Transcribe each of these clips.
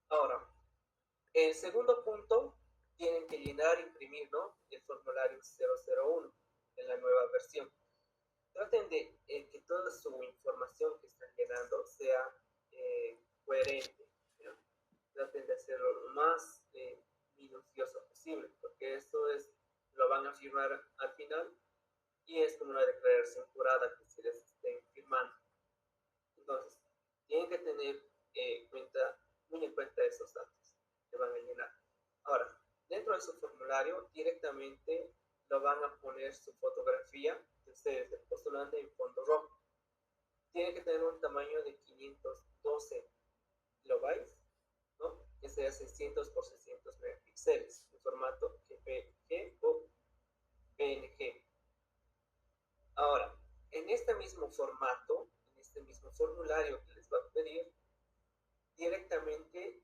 Ahora, el segundo punto, tienen que llenar e imprimir, ¿no?, el formulario 001 en la nueva versión. Traten de que toda su información que están llenando sea coherente, ¿no? Traten de hacerlo lo más minucioso posible, porque esto es, lo van a firmar al final y es como una declaración jurada que se les estén firmando. Entonces, tienen que tener muy en cuenta esos datos que van a llenar. Ahora, dentro de su formulario, directamente lo van a poner su fotografía de ustedes, del postulante, en fondo rojo. Tiene que tener un tamaño de 512 kilobytes, ¿no?, que sea 600 por 600 megapíxeles, en formato JPG o PNG. Ahora, en este mismo formato, en este mismo formulario que les va a pedir, directamente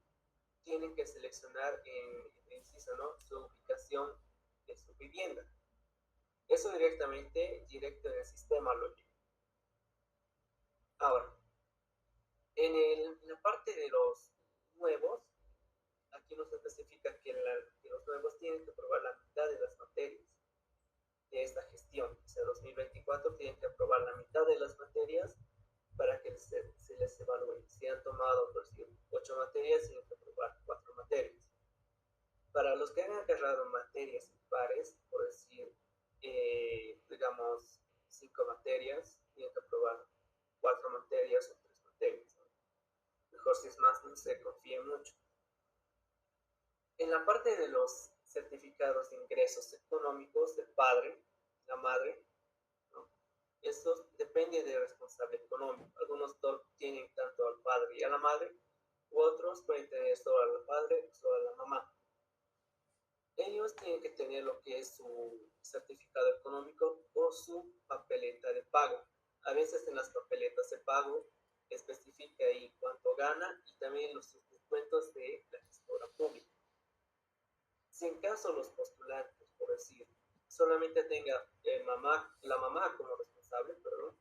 tienen que seleccionar en el inciso, ¿no?, su ubicación de su vivienda. Eso directo en el sistema lo lleva. Ahora, en la parte de los nuevos, aquí nos especifica que los nuevos tienen que aprobar la mitad de las materias de esta gestión. O sea, 2024 tienen que aprobar la mitad de las materias para que se les evalúe. Si han tomado, por decir, 8 materias, tienen que aprobar 4 materias. Para los que han agarrado materias impares, por decir, digamos, 5 materias, tienen que aprobar 4 materias o 3 materias, ¿no? Mejor si es más, no se confíe mucho. En la parte de los certificados de ingresos económicos del padre, la madre, ¿no?, esto depende del responsable económico. Algunos tienen tanto al padre y a la madre, u otros pueden tener solo al padre o solo a la mamá. Ellos tienen que tener lo que es su certificado económico o su papeleta de pago. A veces en las papeletas de pago especifica ahí cuánto gana y también los descuentos de la gestora pública. Si en caso los postulantes, por decir, solamente tenga la mamá como responsable, perdón,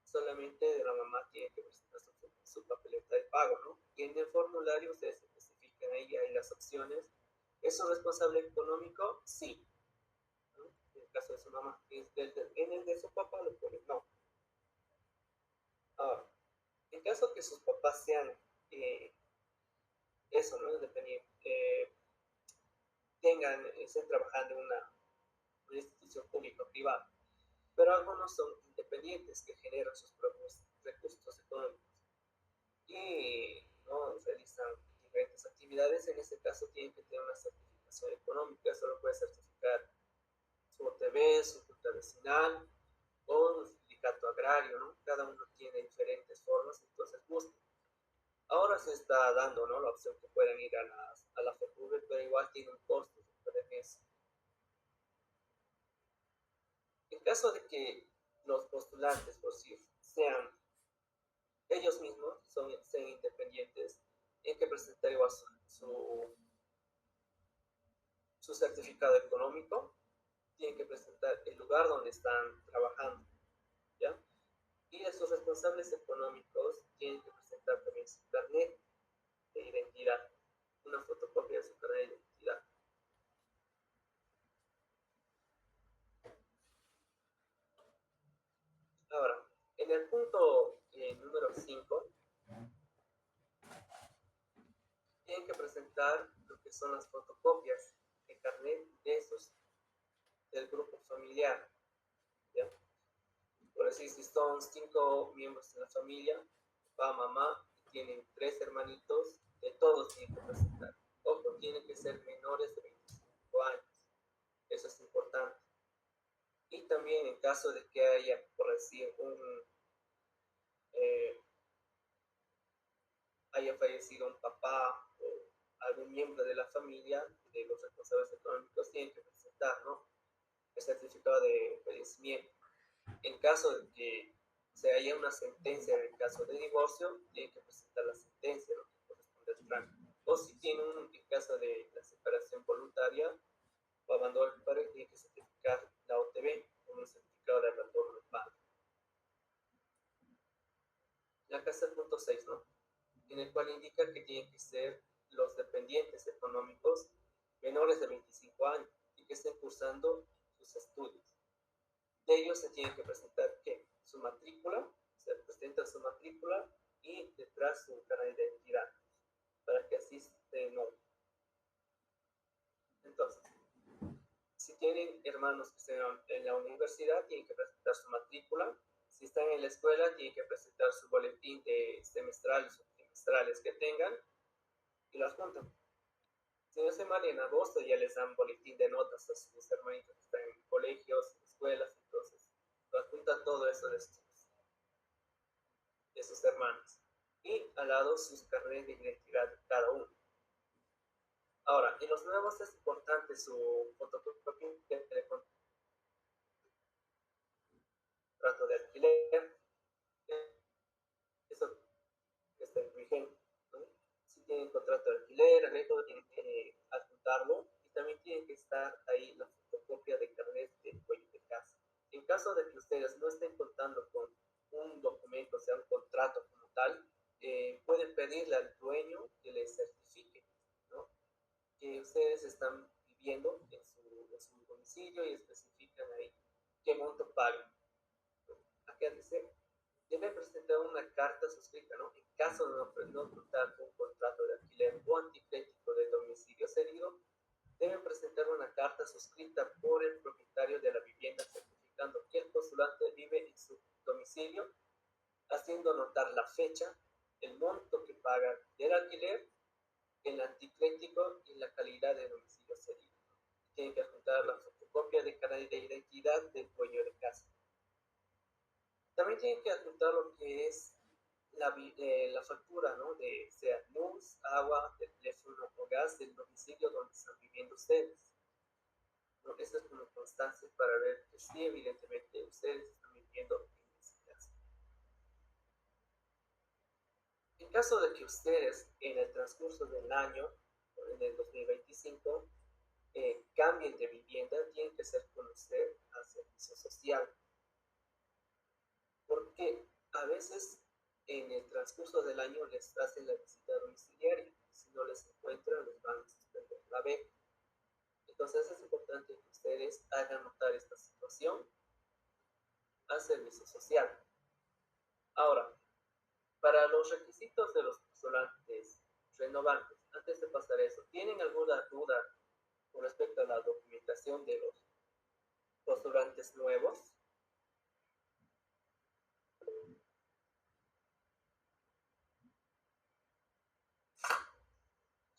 solamente de la mamá tiene que presentar su papeleta de pago, ¿no? Y en el formulario ustedes especifican ahí las opciones. ¿Es un responsable económico? Sí, ¿no?, en el caso de su mamá. En el de su papá lo pone no. Ahora, en caso que sus papás sean eso, ¿no?, independientes, estén trabajando en una institución pública o privada, pero algunos son independientes que generan sus propios recursos económicos y no realizan diferentes actividades. En este caso tienen que tener una certificación económica. Solo puede certificar su OTB, su junta vecinal o un sindicato agrario, ¿no? Cada uno tiene diferentes formas, entonces busquen. Ahora se está dando, ¿no?, la opción que pueden ir a la FEPUBE, pero igual tiene un costo de eso. En caso de que los postulantes, por si sean ellos mismos, sean independientes, tienen que presentar igual su certificado económico, tienen que presentar el lugar donde están trabajando, ¿ya? Y a sus responsables económicos tienen que presentar también su carnet de identidad, una fotocopia de su carnet de identidad. Ahora, en el punto número 5, tienen que presentar lo que son las fotocopias de carnet del grupo familiar, ¿ya? Por decir, si son 5 miembros de la familia, papá, mamá, y tienen 3 hermanitos, de todos tienen que presentar. Ojo, tienen que ser menores de 25 años. Eso es importante. Y también en caso de que haya, por decir, eh, haya fallecido un papá o algún miembro de la familia, de los responsables económicos, tienen que presentar, ¿no?, el certificado de fallecimiento. En caso de que se haya una sentencia en el caso de divorcio, tienen que presentar la sentencia, lo que corresponde al trámite. O si tiene en caso de la separación voluntaria o abandono del padre, tiene que certificar la OTB con un certificado de abandono del padre. Acá está el punto 6, ¿no?, en el cual indica que tienen que ser los independientes económicos menores de 25 años y que estén cursando sus estudios. De ellos se tiene que presentar ¿qué? Su matrícula, se presenta su matrícula y detrás su carnet de identidad para que así se no. Entonces, si tienen hermanos que estén en la universidad, tienen que presentar su matrícula. Si están en la escuela, tienen que presentar su boletín de semestrales o trimestrales que tengan y las juntan. Si no se mal, en agosto ya les dan boletín de notas a sus hermanitos que están en colegios, en escuelas, entonces juntan todo eso de sus hermanos. Y al lado sus carnet de identidad de cada uno. Ahora, en los nuevos es importante su fotocopia de contrato de alquiler. Eso está vigente, ¿no? Si tienen contrato de alquiler, arreglo, tienen que adjuntarlo y también tiene que estar ahí la fotocopia de carnet del dueño de casa. En caso de que ustedes no estén contando con un documento, o sea, un contrato como tal, pueden pedirle al dueño que les certifique, ¿no? Que ustedes están viviendo en su domicilio y especifican ahí qué monto pagan. Acá dice, debe presentar una carta suscrita, ¿no? En caso de no contar con un contrato de alquiler o anticrético de domicilio cedido, deben presentar una carta suscrita por el propietario de la vivienda certificando que el postulante vive en su domicilio, haciendo notar la fecha, el monto que paga del alquiler, el anticrético y la calidad de domicilio cedido. Tienen que adjuntar la fotocopia de carnet de identidad del dueño de casa. También tienen que adjuntar lo que es la factura, ¿no? De sea luz, agua, de teléfono o gas del domicilio donde están viviendo ustedes, ¿no? Esta es una constancia para ver que sí, evidentemente, ustedes están viviendo en esa casa. En caso de que ustedes en el transcurso del año, en el 2025, cambien de vivienda, tienen que hacer conocer al servicio social. Porque a veces en el transcurso del año les hacen la visita domiciliaria. Si no les encuentran, les van a suspender la beca. Entonces es importante que ustedes hagan notar esta situación al servicio social. Ahora, para los requisitos de los postulantes renovantes, antes de pasar eso, ¿tienen alguna duda con respecto a la documentación de los postulantes nuevos?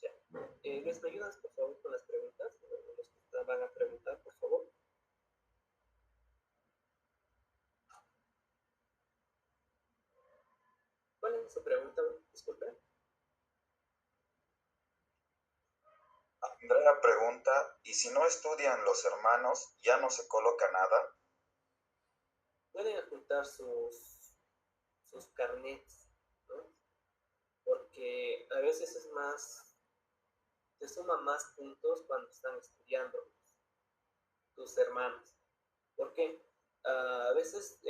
Ya. ¿Les ayudas, por favor, con las preguntas? Los que van a preguntar, por favor. ¿Cuál es su pregunta? Disculpe. Andrea pregunta, ¿y si no estudian los hermanos, ya no se coloca nada? Pueden adjuntar sus carnets, ¿no? Porque a veces es más, te suma más puntos cuando están estudiando tus hermanos. ¿Por qué? A veces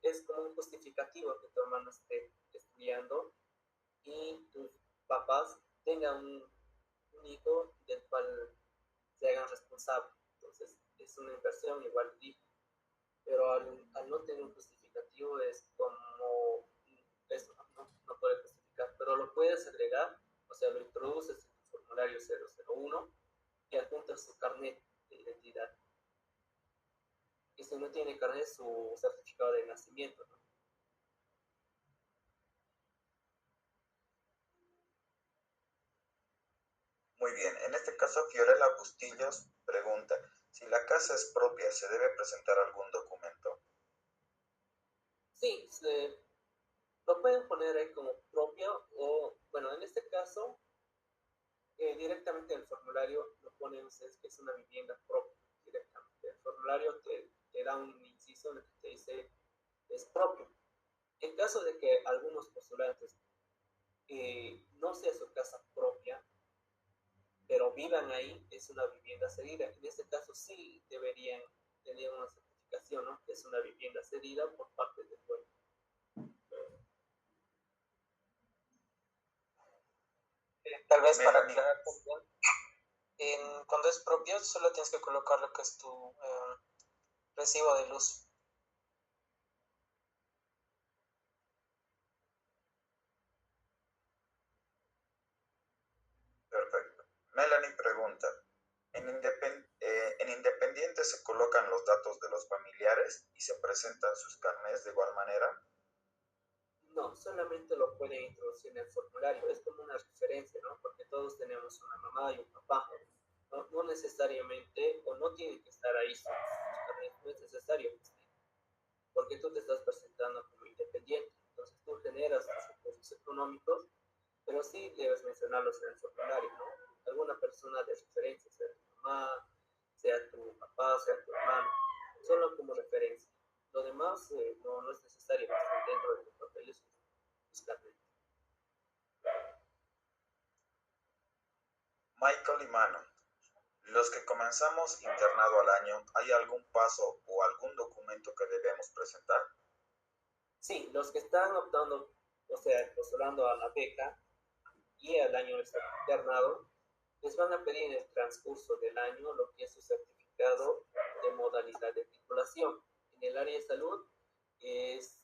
es como un justificativo que tu hermano esté estudiando y tus papás tengan un hijo del cual se hagan responsable. Entonces, es una inversión igual hijo. Pero al no tener un justificativo es como eso, no puede justificar, pero lo puedes agregar, o sea, lo introduces en tu formulario 001 y adjuntas su carnet de identidad. Y si no tiene carnet, su certificado de nacimiento, ¿no? Muy bien, en este caso Fiorella Bustillos pregunta, si la casa es propia, ¿se debe presentar algún documento? Sí, lo pueden poner ahí como propio o, bueno, en este caso, directamente en el formulario lo ponen ustedes que es una vivienda propia directamente. El formulario te da un inciso en el que te dice es propio. En caso de que algunos postulantes no sea su casa propia, pero vivan ahí, es una vivienda cedida. En este caso sí deberían tener una certificación, ¿no? Que es una vivienda cedida por parte del dueño. Tal vez para Melanie, aclarar también, cuando es propio solo tienes que colocar lo que es tu recibo de luz. perfecto. Melanie pregunta, en Independiente se colocan los datos de los familiares y se presentan sus carnets de igual manera. No, solamente lo pueden introducir en el formulario, es como una referencia, ¿no? Porque todos tenemos una mamá y un papá, no, no necesariamente, o no tienen que estar ahí, no es necesario que estén, porque tú te estás presentando como independiente, entonces tú generas tus recursos económicos, pero sí debes mencionarlos en el formulario, ¿no? Alguna persona de referencia, sea tu mamá, sea tu papá, sea tu hermano, solo como referencia. Lo demás no, no es necesario que estén dentro de los papeles buscarle. Michael y Mano, los que comenzamos internado al año, ¿hay algún paso o algún documento que debemos presentar? Sí, los que están optando, o sea, postulando a la beca y al año internado, les van a pedir en el transcurso del año lo que es su certificado de modalidad de titulación. En el área de salud es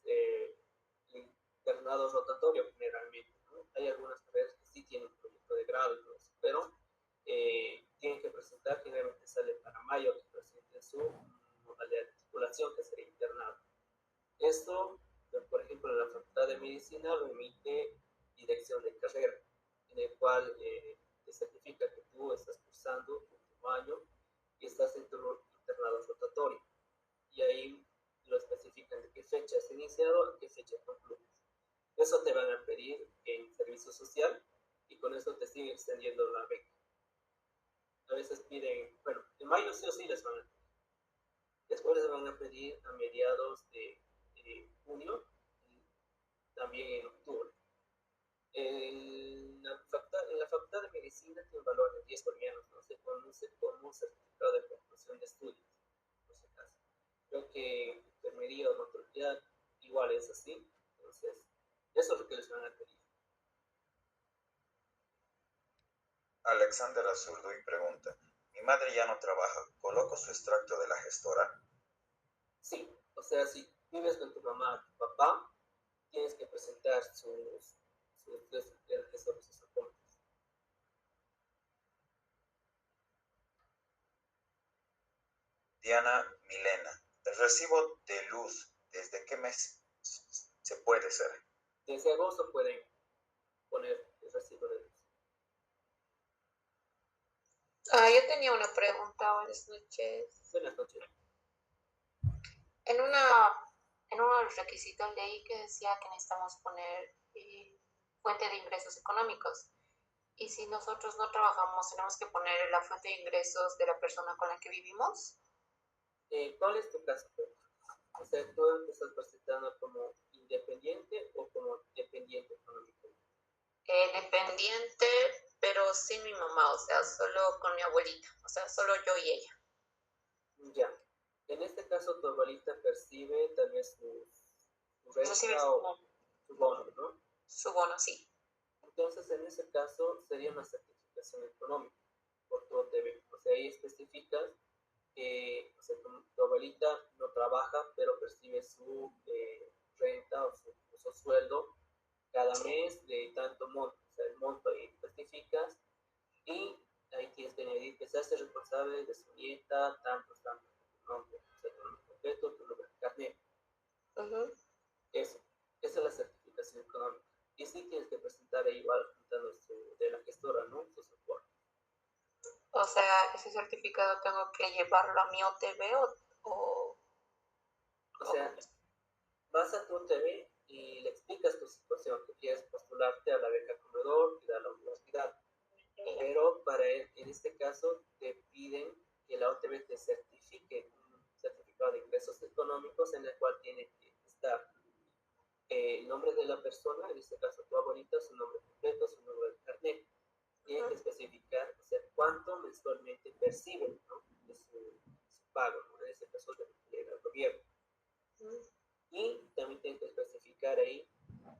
internado rotatorio generalmente, ¿no? Hay algunas carreras que sí tienen proyecto de grado y todo eso, pero tienen que presentar, generalmente sale para mayo, que presenten su modalidad de titulación, que sería internado. Esto, por ejemplo, en la Facultad de Medicina lo emite Dirección de Carrera, en el cual te certifica que tú estás cursando tu último año y estás en tu internado rotatorio. Y ahí lo especifican de qué fecha has iniciado a qué fecha concluyes. Eso te van a pedir en servicio social y con eso te sigue extendiendo la beca. A veces piden, bueno, en mayo sí o sí les van a pedir. Después les van a pedir a mediados de junio y también en octubre. En la Facultad de Medicina tiene un valor de 10 bolivianos, no se conoce como certificado de conclusión de estudios, por si acaso. Creo que enfermería o maternidad igual es así, entonces eso es lo que les van a pedir. Alexander Azurduy pregunta, mi madre ya no trabaja, ¿coloco su extracto de la gestora? Sí, o sea, si vives con tu mamá, tu papá, tienes que presentar sus aportes. Diana Milena, ¿el recibo de luz desde qué mes se puede hacer? Desde agosto pueden poner el recibo de luz. Yo tenía una pregunta. Buenas noches. Buenas noches. En uno de los requisitos leí que decía que necesitamos poner fuente de ingresos económicos. Y si nosotros no trabajamos, tenemos que poner la fuente de ingresos de la persona con la que vivimos. ¿Cuál es tu caso? O sea, ¿tú te estás presentando como independiente o como dependiente económico? Dependiente, pero sin mi mamá, o sea, solo con mi abuelita, o sea, solo yo y ella. Ya. En este caso, tu abuelita percibe tal vez su Recibe renta o su bono, ¿no? su bono, sí. Entonces, en ese caso, sería una certificación económica por tu OTB. O sea, ahí especificas que o sea, tu abuelita no trabaja, pero percibe su renta o su sueldo cada mes de tanto monto. O sea, el monto ahí especificas y ahí tienes que añadir que se hace responsable de su nieta, tantos, tu nombre, o sea, tu nombre completo, tu nombre de carnet. Eso, esa es la certificación económica. Y sí tienes que presentar ahí igual juntando de la gestora, ¿no? Su soporte. O sea, ese certificado tengo que llevarlo a mi OTB O sea, vas a tu OTB y le explicas tu situación, que quieres postularte a la beca comedor y a la universidad. Pero en este caso te piden que la OTB te certifique un certificado de ingresos económicos en el cual tiene que estar el nombre de la persona, en este caso tu abuelita, su nombre completo, su número de carnet. Tiene que especificar, o sea, cuánto mensualmente perciben, ¿no? De su pago, ¿no? En este caso del gobierno. Y también tienen que especificar ahí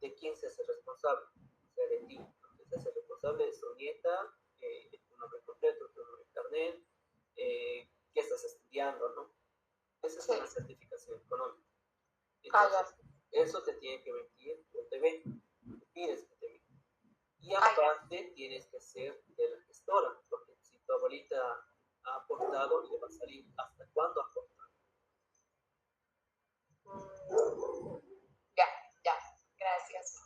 de quién se hace responsable, o sea, de ti, ¿no? Que se hace responsable de su nieta ya. Entonces, eso te tiene que emitir UTV. Tienes que te emitir. Y Ya. aparte tienes que ser de la gestora, porque si tu abuelita ha aportado, le va a salir hasta cuándo aportar. Ya, ya. Gracias.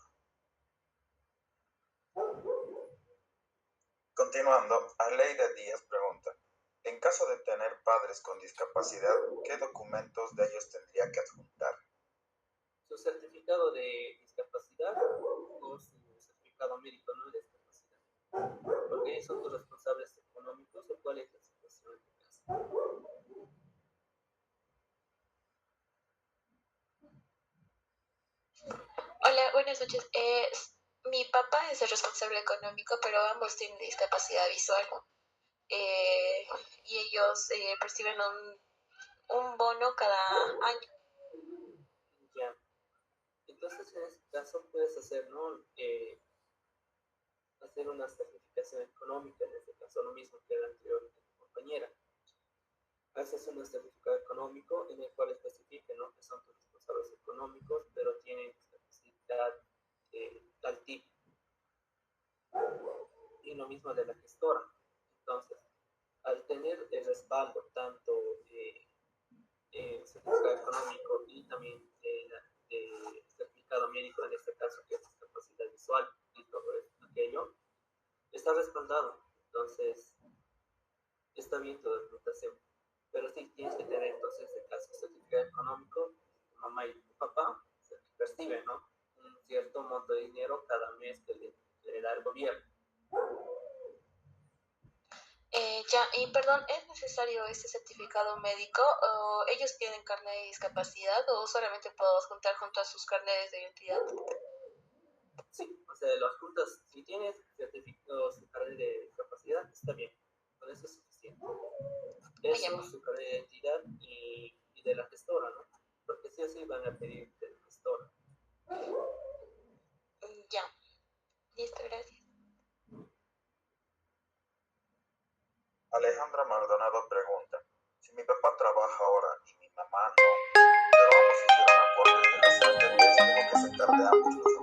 Continuando, Aleida Díaz pregunta, en caso de tener padres con discapacidad, ¿qué documentos de ellos tendría que adjuntar? Su certificado de discapacidad o su certificado médico no de discapacidad. Porque ellos son tus responsables económicos o cuál es la situación en tu casa. Hola, buenas noches. Mi papá es el responsable económico, pero ambos tienen discapacidad visual. Y ellos perciben un bono cada año. Ya. Entonces, en este caso puedes hacer, ¿no? Hacer una certificación económica, en este caso lo mismo que la anterior compañera. Haces un certificado económico en el cual especifique, ¿no? Que son tus responsables económicos, pero tienen discapacidad tal tipo. Y lo mismo de la gestora. Entonces, al tener el respaldo tanto certificado económico y también de certificado médico, en este caso que es discapacidad visual y todo aquello, está respaldado. Entonces, está bien tu documentación. Pero sí tienes que tener entonces, en este caso, certificado económico, tu mamá y tu papá perciben, ¿no? Un cierto monto de dinero cada mes que le da el gobierno. Ya, y perdón, ¿es necesario este certificado médico? ¿O ellos tienen carnet de discapacidad o solamente puedo juntar junto a sus carnetes de identidad? Sí, o sea, las juntas, si tienes certificados de carnet de discapacidad, está bien, con eso es suficiente. Eso, su carnet de identidad y de la gestora, ¿no? Porque sí o sí van a pedir de la gestora. Ya, listo, gracias. Alejandra Maldonado pregunta, si mi papá trabaja ahora y mi mamá no, pero ambos hicieron aportes de las AFPs, ¿tengo que sacar de ambos los